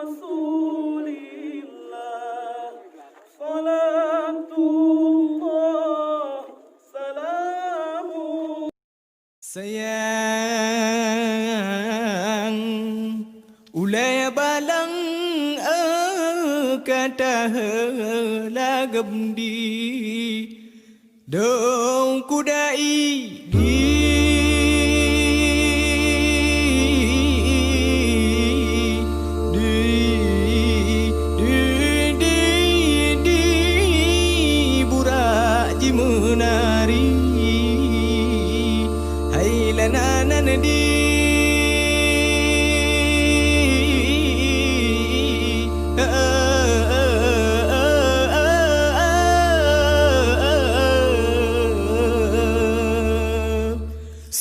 رسول الله صلاة الله سلام Sayang ulay balang kata lagam di dong kudai di burak ji menari hai lananan di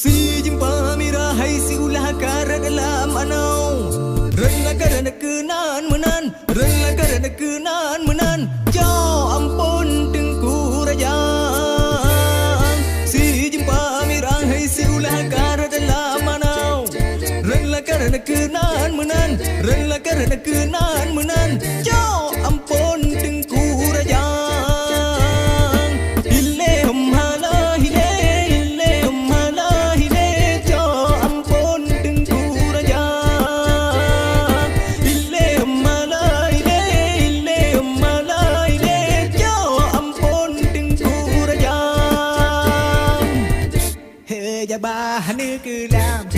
si jumpa mira hai si ulah kara dalam anau rela karena kenan menan rela karena kenan menan jauh ampun tengku raja si jumpa mira hai si ulah kara dalam anau rela karena kenan menan rela karena kenan menan jauh ampun tengku raja Jabah ni ke lam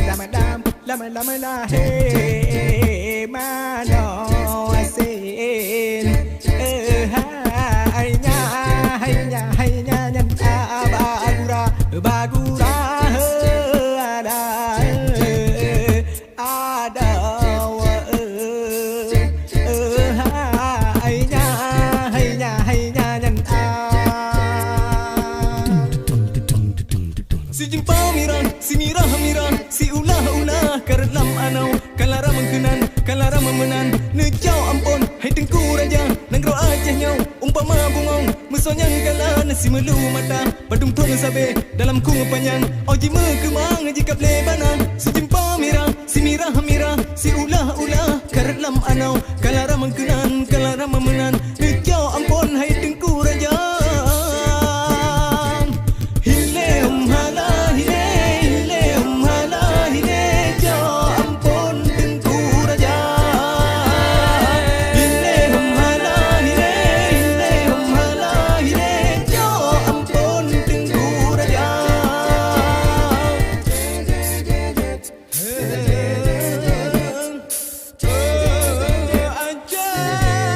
lama la he mano asin hai nya nyan bagura ada hai nya nyan si jumpa mira si ulah karelam anau kalara mengkenan kalara memenan nejau ampun hai tengku raja nang ro aceh nyau umpama bungong mesonya kala nasi melu mata badung tung sabe dalam kung panjang oji mekemang jika lebana si jumpa mira si ulah karelam anau